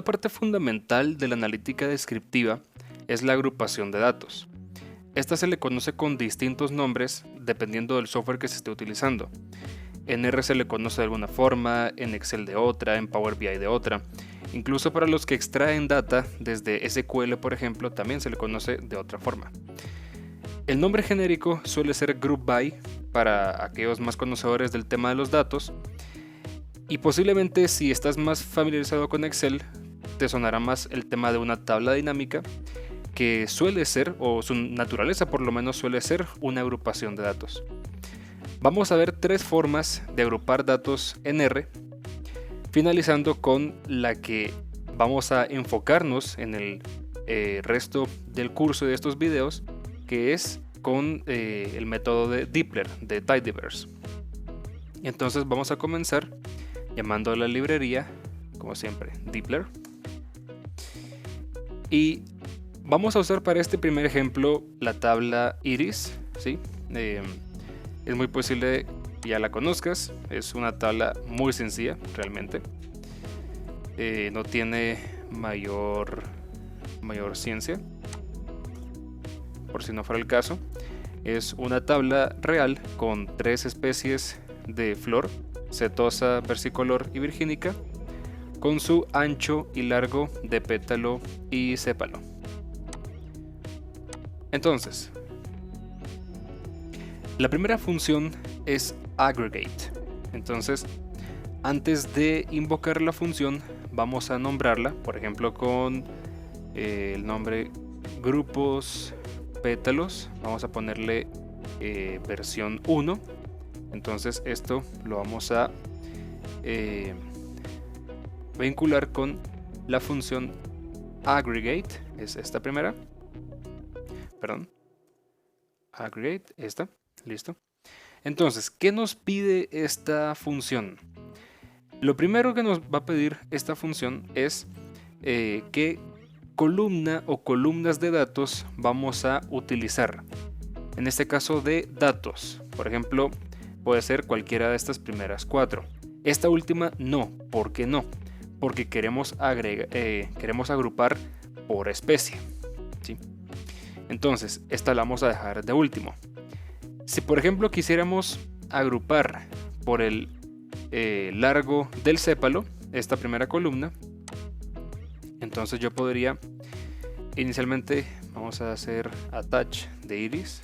Una parte fundamental de la analítica descriptiva es la agrupación de datos. Esta se le conoce con distintos nombres dependiendo del software que se esté utilizando. En R se le conoce de alguna forma, en Excel de otra, en Power BI de otra. Incluso para los que extraen data desde SQL, por ejemplo, también se le conoce de otra forma. El nombre genérico suele ser Group By para aquellos más conocedores del tema de los datos. Y posiblemente si estás más familiarizado con Excel, te sonará más el tema de una tabla dinámica que suele ser, o su naturaleza por lo menos suele ser, una agrupación de datos. Vamos a ver tres formas de agrupar datos en R, finalizando con la que vamos a enfocarnos en el resto del curso de estos videos, que es con el método de Dipler, de Tidyverse. Entonces vamos a comenzar llamando a la librería, como siempre, Dipler. Y vamos a usar para este primer ejemplo la tabla Iris, ¿sí? Es muy posible que ya la conozcas, es una tabla muy sencilla realmente. No tiene mayor ciencia, por si no fuera el caso. Es una tabla real con tres especies de flor: setosa, versicolor y virgínica, con su ancho y largo de pétalo y sépalo. Entonces, la primera función es aggregate. Entonces, antes de invocar la función, vamos a nombrarla, por ejemplo, con el nombre grupos pétalos. Vamos a ponerle versión 1. Entonces esto lo vamos a vincular con la función aggregate, es esta primera, perdón, aggregate, esta, listo. Entonces, ¿qué nos pide esta función? Lo primero que nos va a pedir esta función es qué columna o columnas de datos vamos a utilizar. En este caso de datos, por ejemplo, puede ser cualquiera de estas primeras cuatro. Esta última no. ¿Por qué no? Porque queremos agrupar por especie, ¿sí? Entonces, esta la vamos a dejar de último. Si por ejemplo quisiéramos agrupar por el largo del sépalo, esta primera columna, entonces yo podría, inicialmente vamos a hacer attach de iris.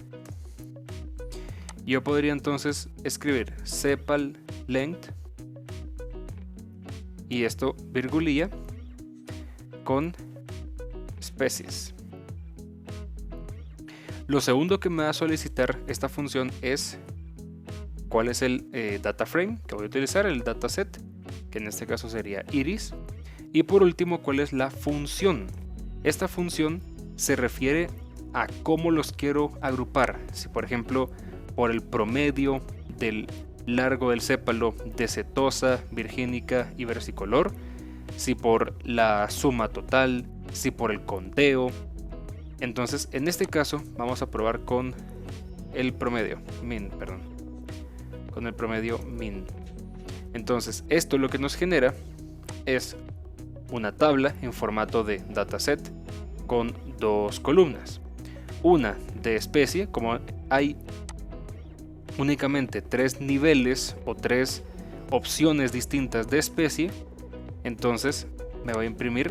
Yo podría entonces escribir sepal length y esto virgulilla con species. Lo segundo que me va a solicitar esta función es cuál es el data frame que voy a utilizar, el dataset, que en este caso sería iris. Y por último, cuál es la función. Esta función se refiere a cómo los quiero agrupar. Si por ejemplo por el promedio del largo del sépalo de setosa, virgínica y versicolor, si por la suma total, si por el conteo. Entonces en este caso vamos a probar con el promedio min. Entonces esto lo que nos genera es una tabla en formato de dataset con dos columnas, una de especie. Como hay únicamente tres niveles o tres opciones distintas de especie, entonces me voy a imprimir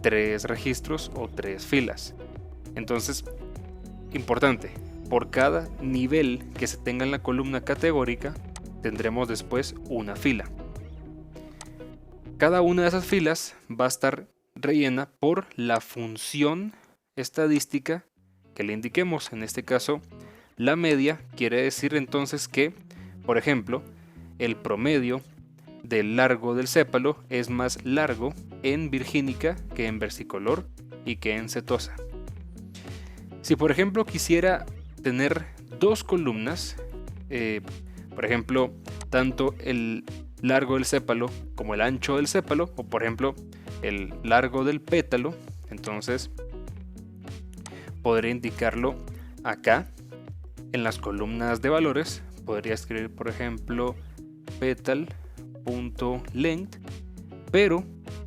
tres registros o tres filas. Entonces, importante, por cada nivel que se tenga en la columna categórica tendremos después una fila. Cada una de esas filas va a estar rellena por la función estadística que le indiquemos. En este caso, la media quiere decir entonces que, por ejemplo, el promedio del largo del sépalo es más largo en virgínica que en versicolor y que en setosa. Si por ejemplo quisiera tener dos columnas, por ejemplo, tanto el largo del sépalo como el ancho del sépalo, o por ejemplo el largo del pétalo, entonces podré indicarlo acá en las columnas de valores. Podría escribir por ejemplo petal.length, pero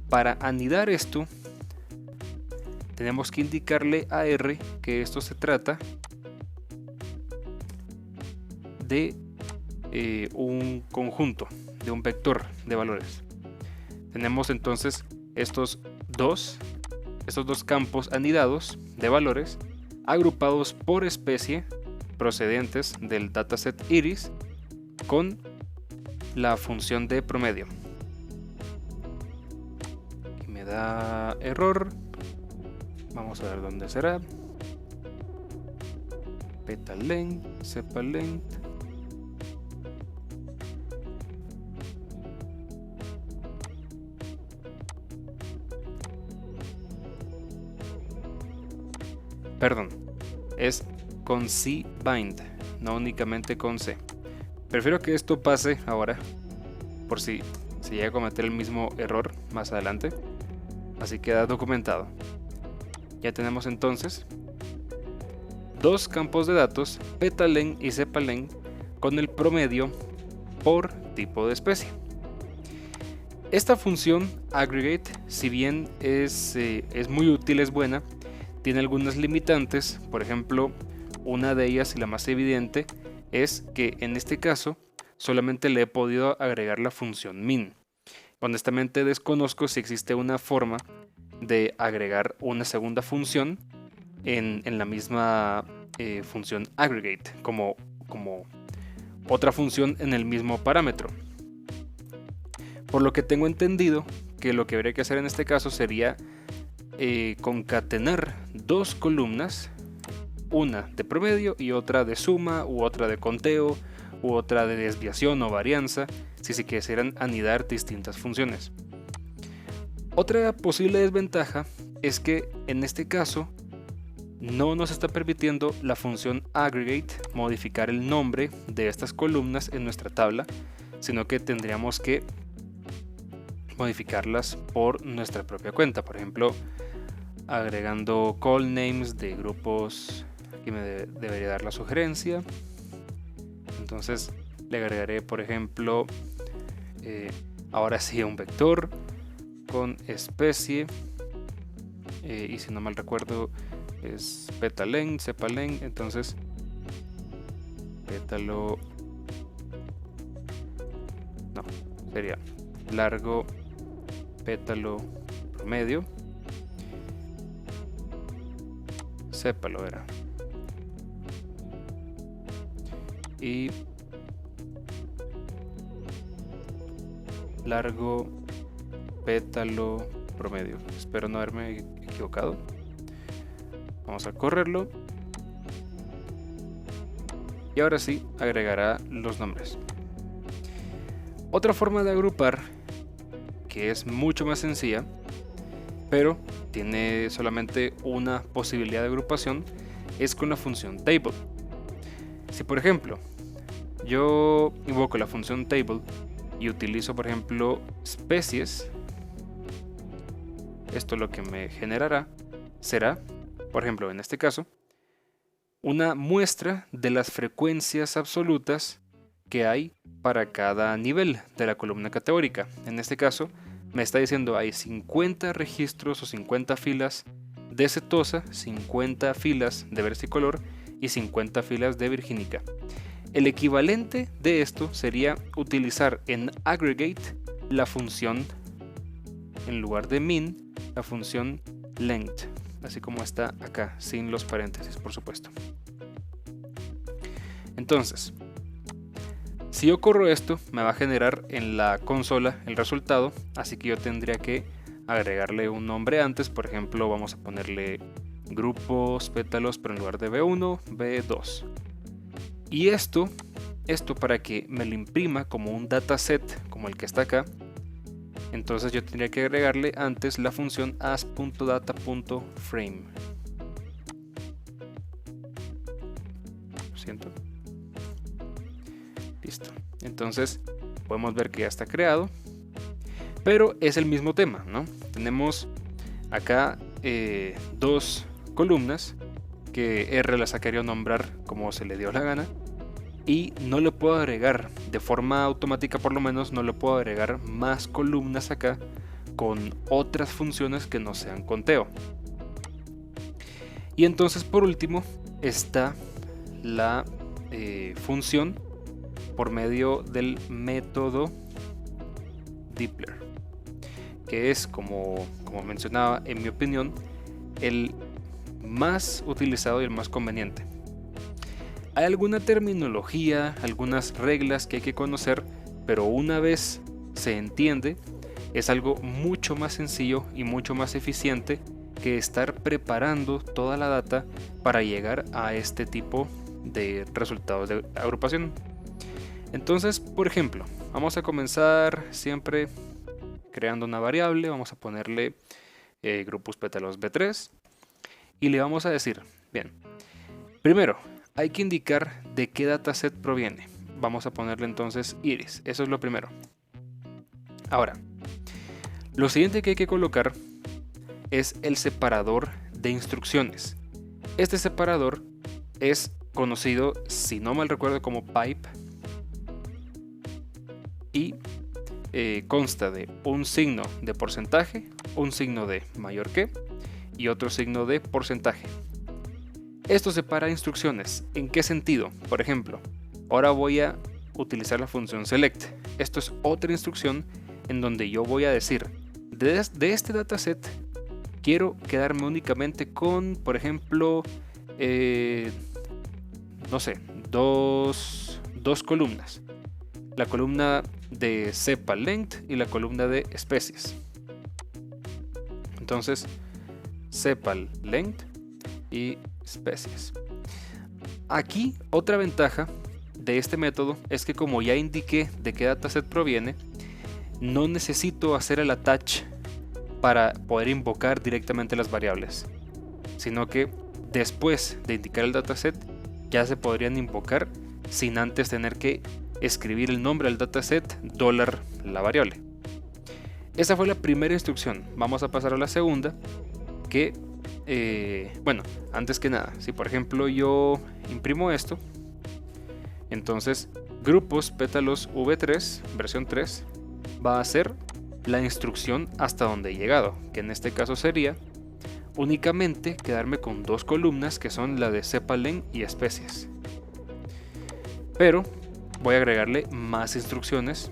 Para anidar esto, tenemos que indicarle a R que esto se trata de un conjunto, de un vector de valores. Tenemos entonces estos dos campos anidados de valores agrupados por especie procedentes del dataset iris con la función de promedio. Aquí me da error. Vamos a ver dónde será. Petalength, sepalength. Perdón, es con cbind, no únicamente con C. Prefiero que esto pase ahora, por si se llega a cometer el mismo error más adelante. Así queda documentado. Ya tenemos entonces dos campos de datos, petalength y sepalength, con el promedio por tipo de especie. Esta función aggregate, si bien es muy útil, es buena, tiene algunas limitantes. Por ejemplo, una de ellas y la más evidente es que en este caso solamente le he podido agregar la función min. Honestamente desconozco si existe una forma de agregar una segunda función en la misma función aggregate como otra función en el mismo parámetro. Por lo que tengo entendido que lo que habría que hacer en este caso sería concatenar dos columnas, una de promedio y otra de suma, u otra de conteo, u otra de desviación o varianza, si se quisieran anidar distintas funciones. Otra posible desventaja es que en este caso no nos está permitiendo la función aggregate modificar el nombre de estas columnas en nuestra tabla, sino que tendríamos que modificarlas por nuestra propia cuenta. Por ejemplo, agregando call names de grupos. Aquí me debería dar la sugerencia. Entonces le agregaré, por ejemplo, ahora sí, un vector con especie, y si no mal recuerdo es petalength, sepalength. Entonces pétalo, no, sería largo pétalo promedio, sépalo era, y largo pétalo promedio. Espero no haberme equivocado. Vamos a correrlo y ahora sí agregará los nombres. Otra forma de agrupar, que es mucho más sencilla pero tiene solamente una posibilidad de agrupación, es con la función table. Si por ejemplo yo invoco la función table y utilizo por ejemplo especies, esto lo que me generará será, por ejemplo en este caso, una muestra de las frecuencias absolutas que hay para cada nivel de la columna categórica. En este caso me está diciendo hay 50 registros o 50 filas de setosa, 50 filas de versicolor y 50 filas de virgínica. El equivalente de esto sería utilizar en aggregate la función, en lugar de min, la función length, así como está acá, sin los paréntesis, por supuesto. Entonces, si yo corro esto, me va a generar en la consola el resultado, así que yo tendría que agregarle un nombre antes. Por ejemplo, vamos a ponerle grupos pétalos, pero en lugar de B1, B2. Y esto para que me lo imprima como un dataset, como el que está acá, entonces yo tendría que agregarle antes la función as.data.frame. Lo siento. Listo. Entonces podemos ver que ya está creado, pero es el mismo tema, ¿no? Tenemos acá dos columnas que R las ha querido nombrar como se le dio la gana y no le puedo agregar de forma automática, por lo menos no le puedo agregar más columnas acá con otras funciones que no sean conteo. Y entonces por último está la función por medio del método Dplyr, que es, como mencionaba, en mi opinión, el más utilizado y el más conveniente. Hay alguna terminología, algunas reglas que hay que conocer, pero una vez se entiende, es algo mucho más sencillo y mucho más eficiente que estar preparando toda la data para llegar a este tipo de resultados de agrupación. Entonces, por ejemplo, vamos a comenzar siempre creando una variable. Vamos a ponerle grupos pétalos B3 y le vamos a decir, bien, primero hay que indicar de qué dataset proviene. Vamos a ponerle entonces iris, eso es lo primero. Ahora, lo siguiente que hay que colocar es el separador de instrucciones. Este separador es conocido, si no mal recuerdo, como pipe y consta de un signo de porcentaje, un signo de mayor que y otro signo de porcentaje. Esto separa instrucciones. ¿En qué sentido? Por ejemplo, ahora voy a utilizar la función select. Esto es otra instrucción en donde yo voy a decir, de este dataset quiero quedarme únicamente con, por ejemplo, no sé, dos columnas. La columna de cepa length y la columna de especies. Entonces, cepa length y especies. Aquí otra ventaja de este método es que, como ya indiqué de qué dataset proviene, no necesito hacer el attach para poder invocar directamente las variables, sino que después de indicar el dataset ya se podrían invocar sin antes tener que escribir el nombre del dataset $la variable. Esa fue la primera instrucción. Vamos a pasar a la segunda, que bueno, antes que nada, si por ejemplo yo imprimo esto, entonces grupos pétalos V3 versión 3 va a ser la instrucción hasta donde he llegado, que en este caso sería únicamente quedarme con dos columnas, que son la de cepa length y especies. Pero voy a agregarle más instrucciones.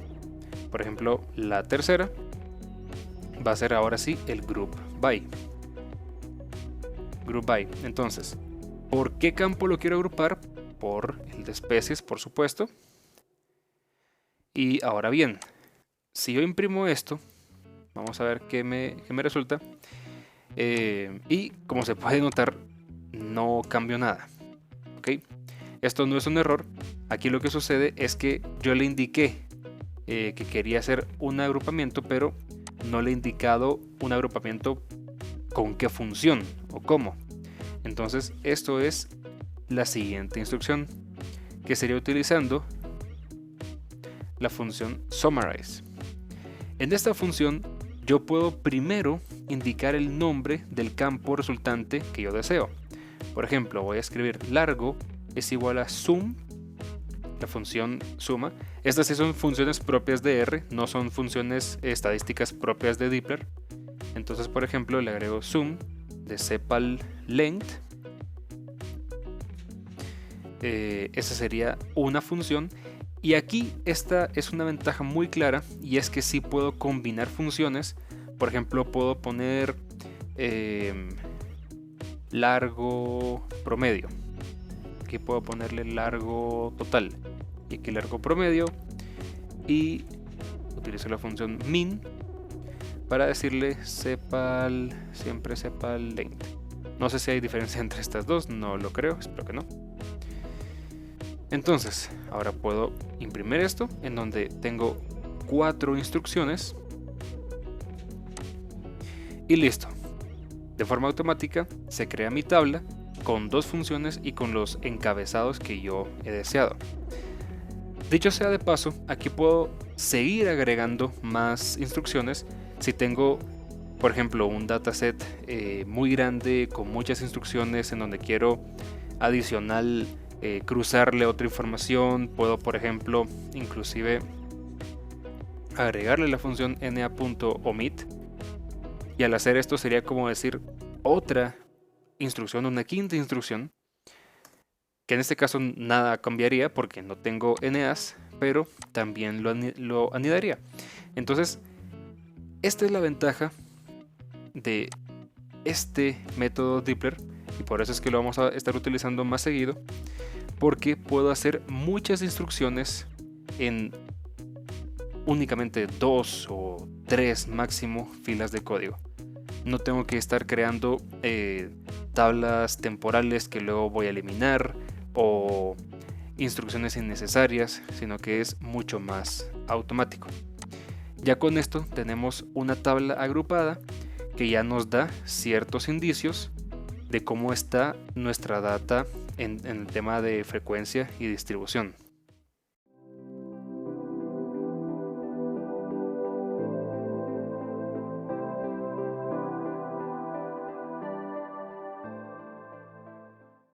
Por ejemplo, la tercera va a ser ahora sí el group by. Entonces, ¿por qué campo lo quiero agrupar? Por el de especies, por supuesto. Y ahora bien, si yo imprimo esto, vamos a ver qué me resulta. Y como se puede notar, no cambio nada. ¿Ok? Esto no es un error. Aquí lo que sucede es que yo le indiqué que quería hacer un agrupamiento, pero no le he indicado un agrupamiento con qué función o cómo. Entonces esto es la siguiente instrucción, que sería utilizando la función summarize. En esta función yo puedo primero indicar el nombre del campo resultante que yo deseo. Por ejemplo, voy a escribir largo es igual a sum, la función suma. Estas sí son funciones propias de R, no son funciones estadísticas propias de Dplyr. Entonces, por ejemplo, le agrego sum de cepa length. Esa sería una función. Y aquí esta es una ventaja muy clara, y es que sí puedo combinar funciones. Por ejemplo, puedo poner largo promedio. Aquí puedo ponerle largo total y aquí largo promedio, y utilizo la función min para decirle siempre cepa length. No sé si hay diferencia entre estas dos, no lo creo, espero que no. Entonces, ahora puedo imprimir esto, en donde tengo 4 instrucciones y listo. De forma automática se crea mi tabla con 2 funciones y con los encabezados que yo he deseado. Dicho sea de paso, aquí puedo seguir agregando más instrucciones si tengo, por ejemplo, un dataset muy grande con muchas instrucciones en donde quiero adicional cruzarle otra información. Puedo, por ejemplo, inclusive agregarle la función na.omit Y al hacer esto sería como decir otra instrucción, una quinta instrucción, que en este caso nada cambiaría porque no tengo NAs, pero también lo anidaría. Entonces, esta es la ventaja de este método Dipler, y por eso es que lo vamos a estar utilizando más seguido, porque puedo hacer muchas instrucciones en únicamente 2 o 3 máximo filas de código. No tengo que estar creando tablas temporales que luego voy a eliminar o instrucciones innecesarias, sino que es mucho más automático. Ya con esto tenemos una tabla agrupada que ya nos da ciertos indicios de cómo está nuestra data en el tema de frecuencia y distribución.